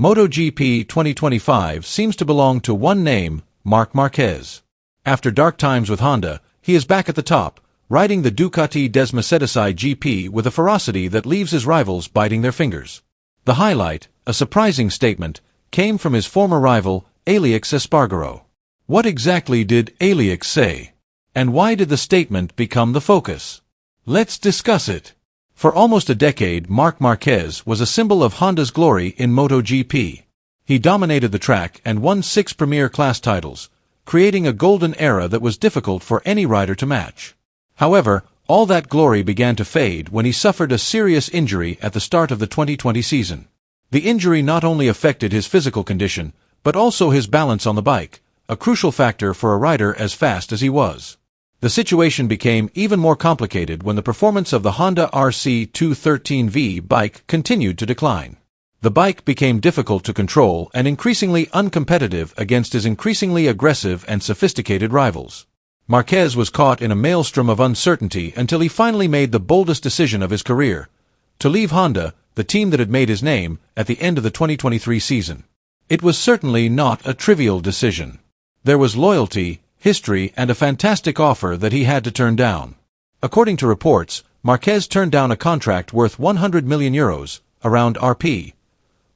MotoGP 2025 seems to belong to one name, Marc Marquez. After dark times with Honda, he is back at the top, riding the Ducati Desmercedesai GP with a ferocity that leaves his rivals biting their fingers. The highlight, a surprising statement, came from his former rival, Aleix Espargaro. What exactly did Aleix say? And why did the statement become the focus? Let's discuss it. For almost a decade, Marc Marquez was a symbol of Honda's glory in MotoGP. He dominated the track and won 6 Premier Class titles, creating a golden era that was difficult for any rider to match. However, all that glory began to fade when he suffered a serious injury at the start of the 2020 season. The injury not only affected his physical condition, but also his balance on the bike, a crucial factor for a rider as fast as he was. The situation became even more complicated when the performance of the Honda RC213V bike continued to decline. The bike became difficult to control and increasingly uncompetitive against his increasingly aggressive and sophisticated rivals. Marquez was caught in a maelstrom of uncertainty until he finally made the boldest decision of his career: to leave Honda, the team that had made his name, at the end of the 2023 season. It was certainly not a trivial decision. There was loyalty, history, and a fantastic offer that he had to turn down. According to reports, Marquez turned down a contract worth €100 million, around Rp.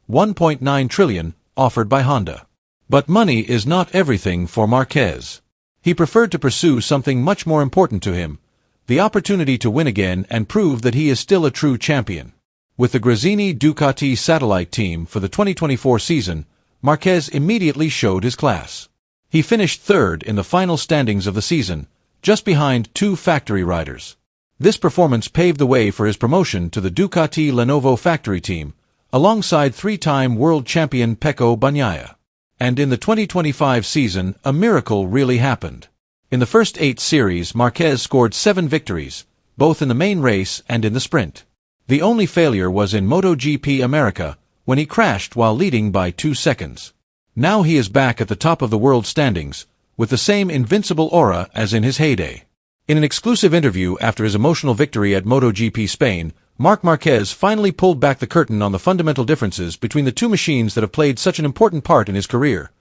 1.9 trillion, offered by Honda. But money is not everything for Marquez. He preferred to pursue something much more important to him: the opportunity to win again and prove that he is still a true champion. With the Gresini Ducati satellite team for the 2024 season, Marquez immediately showed his class. He finished third in the final standings of the season, just behind 2 factory riders. This performance paved the way for his promotion to the Ducati Lenovo factory team, alongside 3-time world champion Pecco Is. And in the 2025 season, a miracle really happened. In the first 8 series, Marquez scored 7 victories, both in the main race and in the sprint. The only failure was in MotoGP America, when he crashed while leading by 2 seconds. Now he is back at the top of the world standings, with the same invincible aura as in his heyday. In an exclusive interview after his emotional victory at MotoGP Spain, Marc Marquez finally pulled back the curtain on the fundamental differences between the two machines that have played such an important part in his career: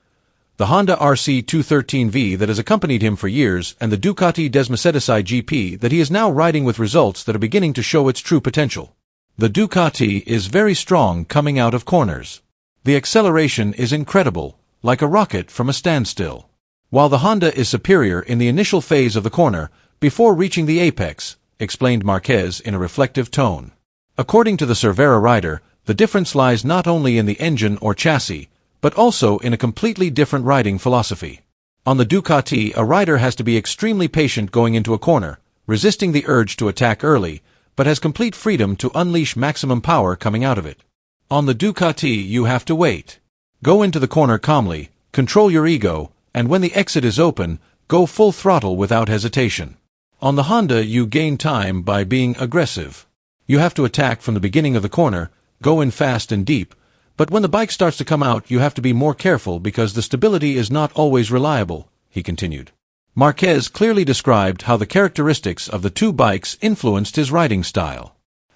the Honda RC213V that has accompanied him for years and the Ducati Desmercedesai GP that he is now riding with results that are beginning to show its true potential. The Ducati is very strong coming out of corners. The acceleration is incredible, like a rocket from a standstill. While the Honda is superior in the initial phase of the corner, before reaching the apex, explained Marquez in a reflective tone. According to the Cervera rider, the difference lies not only in the engine or chassis, but also in a completely different riding philosophy. On the Ducati, a rider has to be extremely patient going into a corner, resisting the urge to attack early, but has complete freedom to unleash maximum power coming out of it. On the Ducati, you have to wait. Go into the corner calmly, control your ego, and when the exit is open, go full throttle without hesitation. On the Honda, you gain time by being aggressive. You have to attack from the beginning of the corner, go in fast and deep, but when the bike starts to come out, you have to be more careful because the stability is not always reliable, he continued. Marquez clearly described how the characteristics of the two bikes influenced his riding style.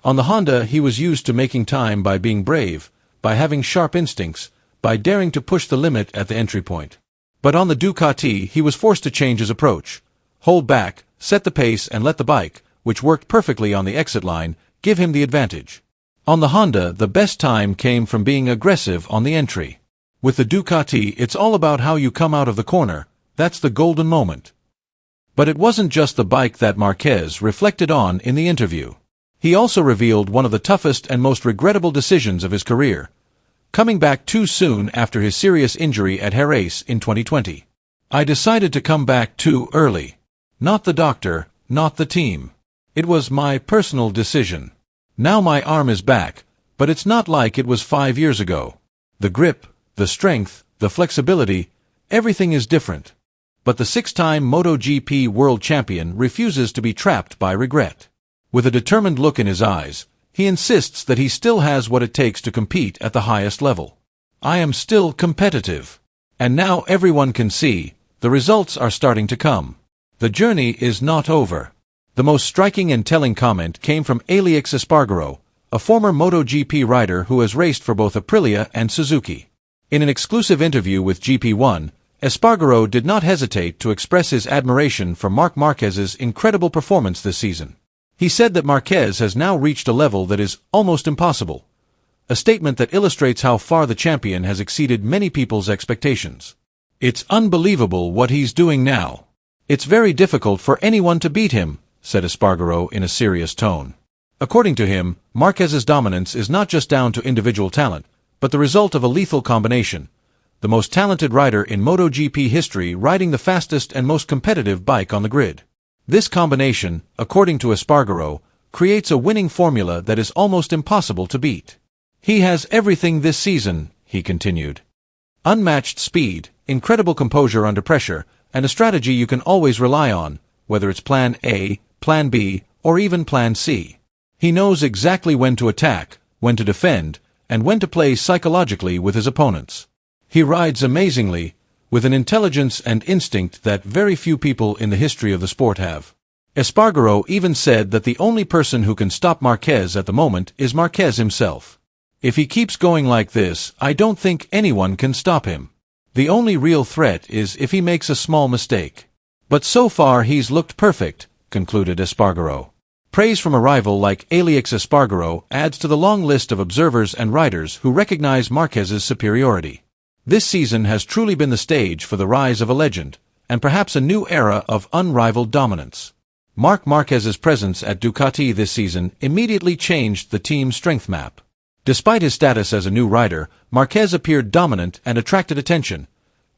On the Honda, he was used to making time by being brave, by having sharp instincts, by daring to push the limit at the entry point. But on the Ducati, he was forced to change his approach: hold back, set the pace, and let the bike, which worked perfectly on the exit line, give him the advantage. On the Honda, the best time came from being aggressive on the entry. With the Ducati, it's all about how you come out of the corner. That's the golden moment. But it wasn't just the bike that Marquez reflected on in the interview. He also revealed one of the toughest and most regrettable decisions of his career: coming back too soon after his serious injury at Jerez in 2020. I decided to come back too early. Not the doctor, not the team. It was my personal decision. Now my arm is back, but it's not like it was 5 years ago. The grip, the strength, the flexibility, everything is different. But the 6-time MotoGP world champion refuses to be trapped by regret. With a determined look in his eyes, he insists that he still has what it takes to compete at the highest level. I am still competitive. And now everyone can see, the results are starting to come. The journey is not over. The most striking and telling comment came from Aleix Espargaro, a former MotoGP rider who has raced for both Aprilia and Suzuki. In an exclusive interview with GP1, Espargaro did not hesitate to express his admiration for Marc Marquez's incredible performance this season. He said that Marquez has now reached a level that is almost impossible, a statement that illustrates how far the champion has exceeded many people's expectations. "It's unbelievable what he's doing now. It's very difficult for anyone to beat him," said Espargaro in a serious tone. According to him, Marquez's dominance is not just down to individual talent, but the result of a lethal combination. The most talented rider in MotoGP history riding the fastest and most competitive bike on the grid. This combination, according to Espargaro, creates a winning formula that is almost impossible to beat. "He has everything this season," he continued. "Unmatched speed, incredible composure under pressure, and a strategy you can always rely on, whether it's Plan A, Plan B, or even Plan C. He knows exactly when to attack, when to defend, and when to play psychologically with his opponents. He rides amazingly, with an intelligence and instinct that very few people in the history of the sport have." Espargaro even said that the only person who can stop Marquez at the moment is Marquez himself. "If he keeps going like this, I don't think anyone can stop him. The only real threat is if he makes a small mistake. But so far he's looked perfect," concluded Espargaro. Praise from a rival like Aleix Espargaro adds to the long list of observers and riders who recognize Marquez's superiority. This season has truly been the stage for the rise of a legend, and perhaps a new era of unrivaled dominance. Marc Marquez's presence at Ducati this season immediately changed the team's strength map. Despite his status as a new rider, Marquez appeared dominant and attracted attention,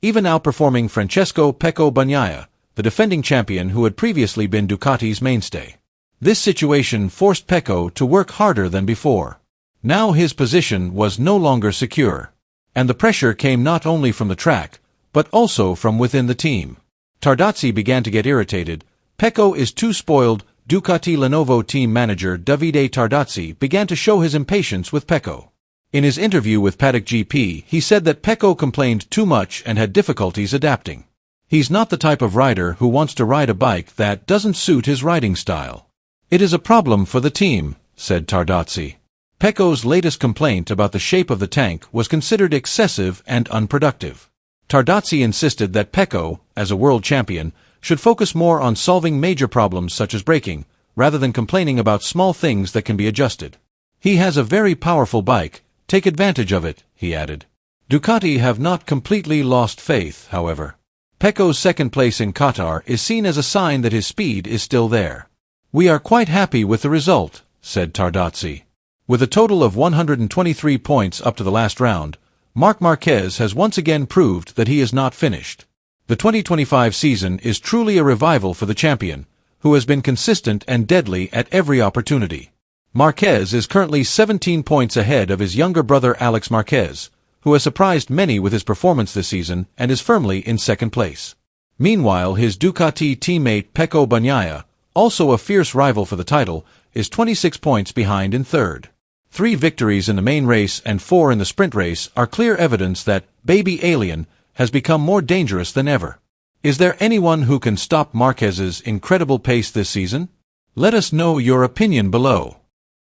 even outperforming Francesco Pecco Bagnaia, the defending champion who had previously been Ducati's mainstay. This situation forced Pecco to work harder than before. Now his position was no longer secure. And the pressure came not only from the track, but also from within the team. Tardozzi began to get irritated. Pecco Is Too Spoiled. Ducati Lenovo team manager Davide Tardozzi began to show his impatience with Pecco. In his interview with Paddock GP, he said that Pecco complained too much and had difficulties adapting. "He's not the type of rider who wants to ride a bike that doesn't suit his riding style. It is a problem for the team," said Tardozzi. Pecco's latest complaint about the shape of the tank was considered excessive and unproductive. Tardozzi insisted that Pecco, as a world champion, should focus more on solving major problems such as braking, rather than complaining about small things that can be adjusted. "He has a very powerful bike, take advantage of it," he added. Ducati have not completely lost faith, however. Pecco's second place in Qatar is seen as a sign that his speed is still there. "We are quite happy with the result," said Tardozzi. With a total of 123 points up to the last round, Marc Marquez has once again proved that he is not finished. The 2025 season is truly a revival for the champion, who has been consistent and deadly at every opportunity. Marquez is currently 17 points ahead of his younger brother Aleix Marquez, who has surprised many with his performance this season and is firmly in second place. Meanwhile, his Ducati teammate Pecco Bagnaia, also a fierce rival for the title, is 26 points behind in third. 3 victories in the main race and 4 in the sprint race are clear evidence that Baby Alien has become more dangerous than ever. Is there anyone who can stop Marquez's incredible pace this season? Let us know your opinion below.